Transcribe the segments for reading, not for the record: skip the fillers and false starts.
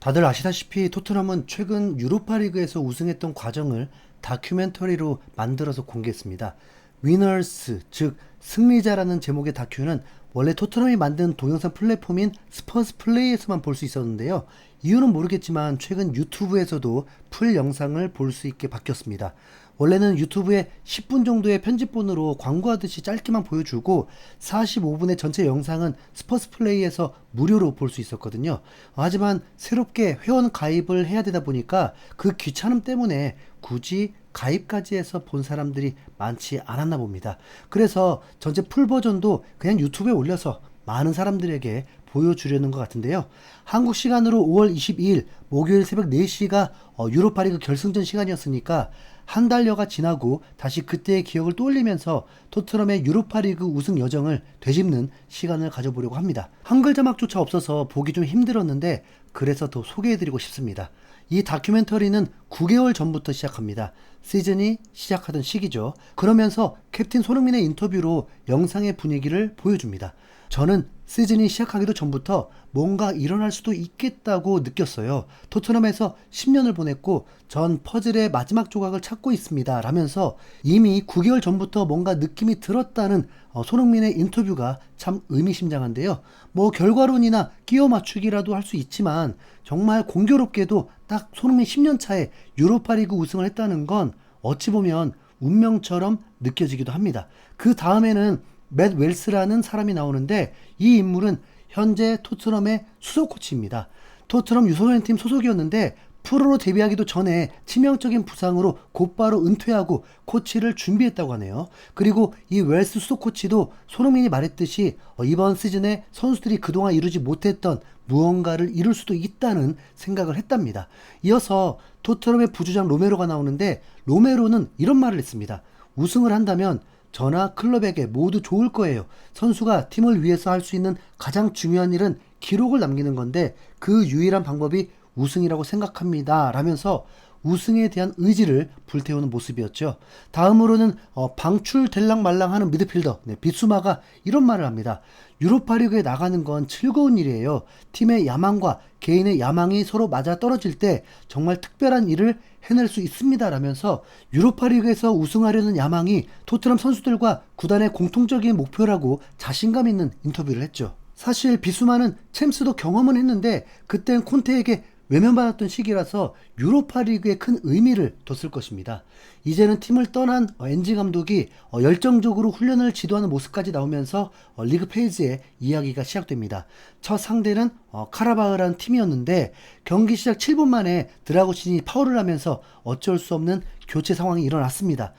다들 아시다시피 토트넘은 최근 유로파리그에서 우승했던 과정을 다큐멘터리로 만들어서 공개했습니다. 위너스, 즉 승리자라는 제목의 다큐는 원래 토트넘이 만든 동영상 플랫폼인 스퍼스 플레이에서만 볼 수 있었는데요. 이유는 모르겠지만 최근 유튜브에서도 풀 영상을 볼 수 있게 바뀌었습니다. 원래는 유튜브에 10분 정도의 편집본으로 광고하듯이 짧게만 보여주고 45분의 전체 영상은 스퍼스 플레이에서 무료로 볼 수 있었거든요. 하지만 새롭게 회원 가입을 해야 되다 보니까 그 귀찮음 때문에 굳이 가입까지 해서 본 사람들이 많지 않았나 봅니다. 그래서 전체 풀 버전도 그냥 유튜브에 올려서 많은 사람들에게 보여주려는 것 같은데요. 한국 시간으로 5월 22일 목요일 새벽 4시가 유로파리그 결승전 시간이었으니까 한 달여가 지나고 다시 그때의 기억을 떠올리면서 토트넘의 유로파리그 우승 여정을 되짚는 시간을 가져보려고 합니다. 한글 자막조차 없어서 보기 좀 힘들었는데 그래서 더 소개해드리고 싶습니다. 이 다큐멘터리는 9개월 전부터 시작합니다. 시즌이 시작하던 시기죠. 그러면서 캡틴 손흥민의 인터뷰로 영상의 분위기를 보여줍니다. 저는 시즌이 시작하기도 전부터 뭔가 일어날 수도 있겠다고 느꼈어요. 토트넘에서 10년을 보냈고 전 퍼즐의 마지막 조각을 찾고 있습니다. 라면서 이미 9개월 전부터 뭔가 느낌이 들었다는 손흥민의 인터뷰가 참 의미심장한데요. 뭐 결과론이나 끼워 맞추기라도 할 수 있지만 정말 공교롭게도 딱 손흥민 10년 차에 유로파리그 우승을 했다는 건 어찌 보면 운명처럼 느껴지기도 합니다. 그 다음에는 맷 웰스라는 사람이 나오는데 이 인물은 현재 토트넘의 수석 코치입니다. 토트넘 유소년팀 소속이었는데 프로로 데뷔하기도 전에 치명적인 부상으로 곧바로 은퇴하고 코치를 준비했다고 하네요. 그리고 이 웰스 수석 코치도 손흥민이 말했듯이 이번 시즌에 선수들이 그동안 이루지 못했던 무언가를 이룰 수도 있다는 생각을 했답니다. 이어서 토트넘의 부주장 로메로가 나오는데 로메로는 이런 말을 했습니다. 우승을 한다면 저나 클럽에게 모두 좋을 거예요. 선수가 팀을 위해서 할 수 있는 가장 중요한 일은 기록을 남기는 건데 그 유일한 방법이 우승이라고 생각합니다. 라면서 우승에 대한 의지를 불태우는 모습이었죠. 다음으로는 방출될랑 말랑하는 미드필더 비수마가 이런 말을 합니다. 유로파리그에 나가는 건 즐거운 일이에요. 팀의 야망과 개인의 야망이 서로 맞아 떨어질 때 정말 특별한 일을 해낼 수 있습니다. 라면서 유로파리그에서 우승하려는 야망이 토트넘 선수들과 구단의 공통적인 목표라고 자신감 있는 인터뷰를 했죠. 사실 비수마는 챔스도 경험은 했는데 그땐 콘테에게 외면받았던 시기라서 유로파리그에 큰 의미를 뒀을 것입니다. 이제는 팀을 떠난 엔지 감독이 열정적으로 훈련을 지도하는 모습까지 나오면서 리그 페이지에 이야기가 시작됩니다. 첫 상대는 카라바흐라는 팀이었는데 경기 시작 7분 만에 드라고신이 파울을 하면서 어쩔 수 없는 교체 상황이 일어났습니다.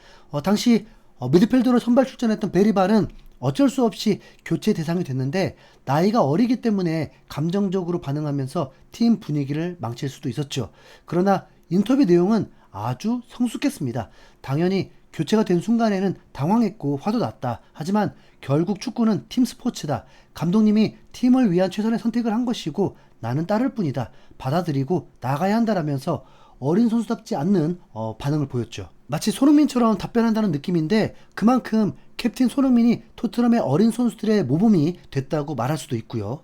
당시 미드필더로 선발 출전했던 베리발은 어쩔 수 없이 교체 대상이 됐는데 나이가 어리기 때문에 감정적으로 반응하면서 팀 분위기를 망칠 수도 있었죠. 그러나 인터뷰 내용은 아주 성숙했습니다. 당연히 교체가 된 순간에는 당황했고 화도 났다. 하지만 결국 축구는 팀 스포츠다. 감독님이 팀을 위한 최선의 선택을 한 것이고 나는 따를 뿐이다. 받아들이고 나가야 한다라면서 어린 선수답지 않는 반응을 보였죠. 마치 손흥민처럼 답변한다는 느낌인데 그만큼 캡틴 손흥민이 토트넘의 어린 선수들의 모범이 됐다고 말할 수도 있고요.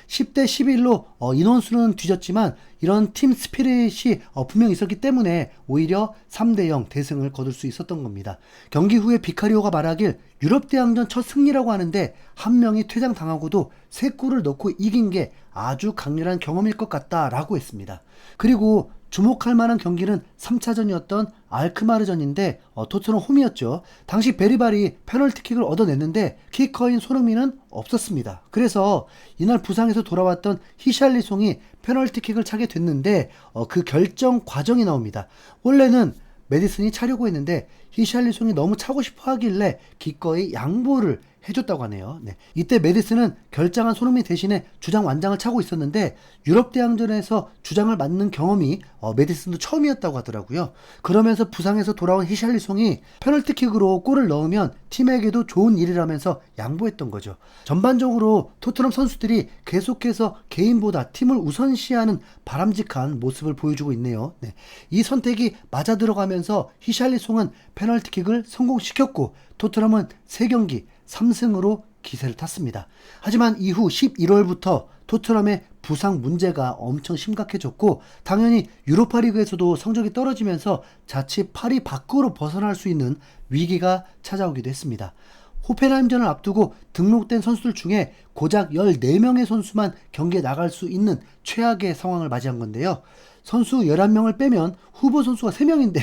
10대 11로 인원수는 뒤졌지만 이런 팀 스피릿이 분명히 있었기 때문에 오히려 3대0 대승을 거둘 수 있었던 겁니다. 경기 후에 비카리오가 말하길 유럽 대항전 첫 승리라고 하는데 한 명이 퇴장당하고도 3골을 넣고 이긴 게 아주 강렬한 경험일 것 같다라고 했습니다. 그리고 주목할 만한 경기는 3차전이었던 알크마르전인데 토트넘 홈이었죠. 당시 베리발이 페널티킥을 얻어냈는데 키커인 손흥민은 없었습니다. 그래서 이날 부상에서 돌아왔던 히샬리송이 페널티킥을 차게 됐는데 그 결정 과정이 나옵니다. 원래는 메디슨이 차려고 했는데 히샬리송이 너무 차고 싶어 하길래 기꺼이 양보를 해줬다고 하네요. 이때 메디슨은 결장한 손흥민 대신에 주장 완장을 차고 있었는데 유럽 대항전에서 주장을 맡는 경험이 메디슨도 처음이었다고 하더라고요. 그러면서 부상에서 돌아온 히샬리송이 페널티킥으로 골을 넣으면 팀에게도 좋은 일이라면서 양보했던 거죠. 전반적으로 토트넘 선수들이 계속해서 개인보다 팀을 우선시하는 바람직한 모습을 보여주고 있네요. 이 선택이 맞아 들어가면서 히샬리송은 페널티킥을 성공시켰고 토트넘은 3경기 3승으로 기세를 탔습니다. 하지만 이후 11월부터 토트넘의 부상 문제가 엄청 심각해졌고 당연히 유로파리그에서도 성적이 떨어지면서 자칫 파리 밖으로 벗어날 수 있는 위기가 찾아오기도 했습니다. 호펜하임전을 앞두고 등록된 선수들 중에 고작 14명의 선수만 경기에 나갈 수 있는 최악의 상황을 맞이한 건데요. 선수 11명을 빼면 후보 선수가 3명인데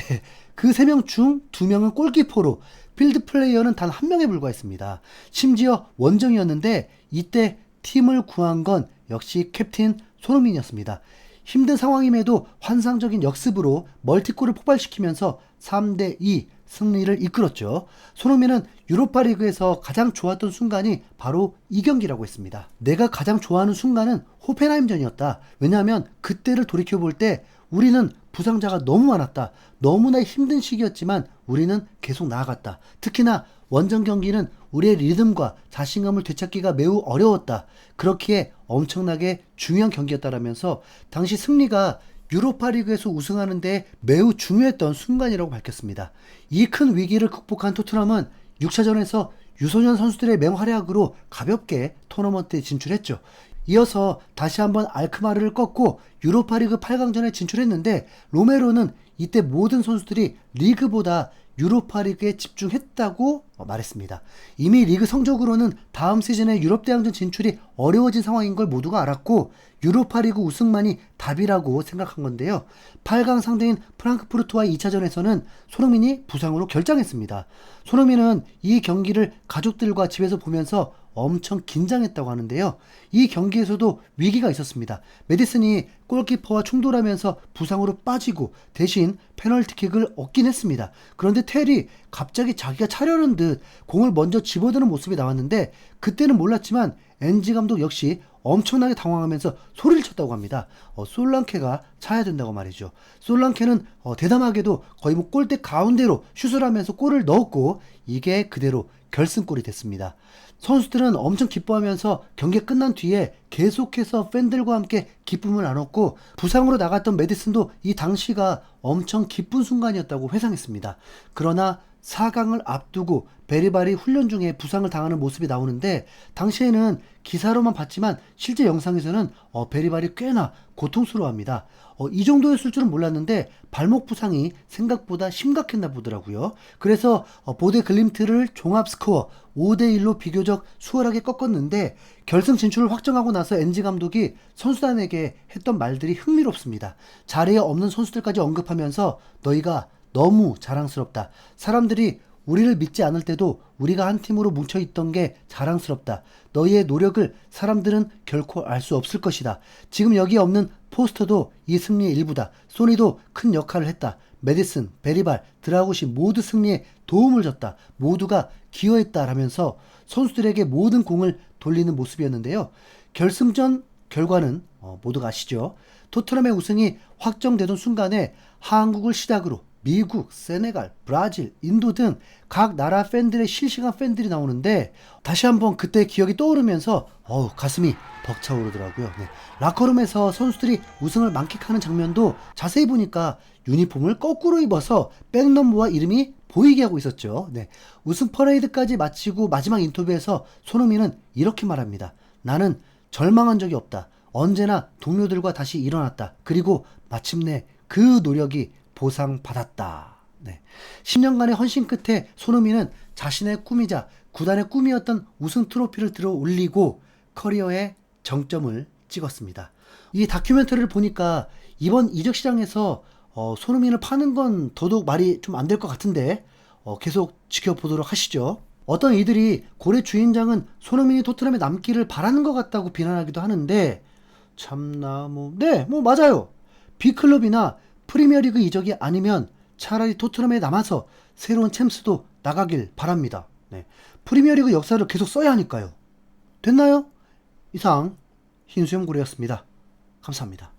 그 3명 중 2명은 골키퍼로 필드 플레이어는 단 1명에 불과했습니다. 심지어 원정이었는데 이때 팀을 구한 건 역시 캡틴 손흥민이었습니다. 힘든 상황임에도 환상적인 역습으로 멀티골을 폭발시키면서 3대2 승리를 이끌었죠. 손흥민은 유로파리그에서 가장 좋았던 순간이 바로 이 경기라고 했습니다. 내가 가장 좋아하는 순간은 호펜하임전이었다. 왜냐하면 그때를 돌이켜볼 때 우리는 부상자가 너무 많았다. 너무나 힘든 시기였지만 우리는 계속 나아갔다. 특히나 원정 경기는 우리의 리듬과 자신감을 되찾기가 매우 어려웠다. 그렇기에 엄청나게 중요한 경기였다라면서 당시 승리가 유로파리그에서 우승하는 데 매우 중요했던 순간이라고 밝혔습니다. 이 큰 위기를 극복한 토트넘은 6차전에서 유소년 선수들의 맹활약으로 가볍게 토너먼트에 진출했죠. 이어서 다시 한번 알크마르를 꺾고 유로파리그 8강전에 진출했는데 로메로는 이때 모든 선수들이 리그보다 유로파리그에 집중했다고 말했습니다. 이미 리그 성적으로는 다음 시즌에 유럽대항전 진출이 어려워진 상황인 걸 모두가 알았고 유로파리그 우승만이 답이라고 생각한 건데요. 8강 상대인 프랑크푸르트와의 2차전에서는 손흥민이 부상으로 결장했습니다. 손흥민은 이 경기를 가족들과 집에서 보면서 엄청 긴장했다고 하는데요. 이 경기에서도 위기가 있었습니다. 메디슨이 골키퍼와 충돌하면서 부상으로 빠지고 대신 페널티킥을 얻긴 했습니다. 그런데 텔이 갑자기 자기가 차려는 듯 공을 먼저 집어드는 모습이 나왔는데 그때는 몰랐지만 엔지 감독 역시 엄청나게 당황하면서 소리를 쳤다고 합니다. 솔랑케가 차야 된다고 말이죠. 솔랑케는 대담하게도 거의 골대 가운데로 슛을 하면서 골을 넣었고 이게 그대로 결승골이 됐습니다. 선수들은 엄청 기뻐하면서 경기가 끝난 뒤에 계속해서 팬들과 함께 기쁨을 나눴고 부상으로 나갔던 메디슨도 이 당시가 엄청 기쁜 순간이었다고 회상했습니다. 그러나 4강을 앞두고 베리발이 훈련 중에 부상을 당하는 모습이 나오는데 당시에는 기사로만 봤지만 실제 영상에서는 베리발이 꽤나 고통스러워합니다. 이 정도였을 줄은 몰랐는데 발목 부상이 생각보다 심각했나 보더라고요. 그래서 보데 글림트를 종합 스코어 5대1로 비교적 수월하게 꺾었는데 결승 진출을 확정하고 나서 엔지 감독이 선수단에게 했던 말들이 흥미롭습니다. 자리에 없는 선수들까지 언급하면서 너희가 너무 자랑스럽다. 사람들이 우리를 믿지 않을 때도 우리가 한 팀으로 뭉쳐있던 게 자랑스럽다. 너희의 노력을 사람들은 결코 알 수 없을 것이다. 지금 여기 없는 포스터도 이 승리의 일부다. 소니도 큰 역할을 했다. 메디슨, 베리발, 드라굿이 모두 승리에 도움을 줬다. 모두가 기여했다 라면서 선수들에게 모든 공을 돌리는 모습이었는데요. 결승전 결과는 모두가 아시죠. 토트넘의 우승이 확정되던 순간에 한국을 시작으로 미국, 세네갈, 브라질, 인도 등 각 나라 팬들의 실시간 팬들이 나오는데 다시 한번 그때 기억이 떠오르면서 가슴이 벅차오르더라고요. 네. 라커룸에서 선수들이 우승을 만끽하는 장면도 자세히 보니까 유니폼을 거꾸로 입어서 백넘버와 이름이 보이게 하고 있었죠. 네. 우승 퍼레이드까지 마치고 마지막 인터뷰에서 손흥민은 이렇게 말합니다. 나는 절망한 적이 없다. 언제나 동료들과 다시 일어났다. 그리고 마침내 그 노력이 보상받았다. 네. 10년간의 헌신 끝에 손흥민은 자신의 꿈이자 구단의 꿈이었던 우승 트로피를 들어 올리고 커리어의 정점을 찍었습니다. 이 다큐멘터리를 보니까 이번 이적 시장에서 손흥민을 파는 건 더더욱 말이 좀 안 될 것 같은데 계속 지켜보도록 하시죠. 어떤 이들이 고래 주인장은 손흥민이 토트넘에 남기를 바라는 것 같다고 비난하기도 하는데 참나 네, 맞아요. B클럽이나 프리미어리그 이적이 아니면 차라리 토트넘에 남아서 새로운 챔스도 나가길 바랍니다. 네. 프리미어리그 역사를 계속 써야 하니까요. 됐나요? 이상 흰수염고래였습니다. 감사합니다.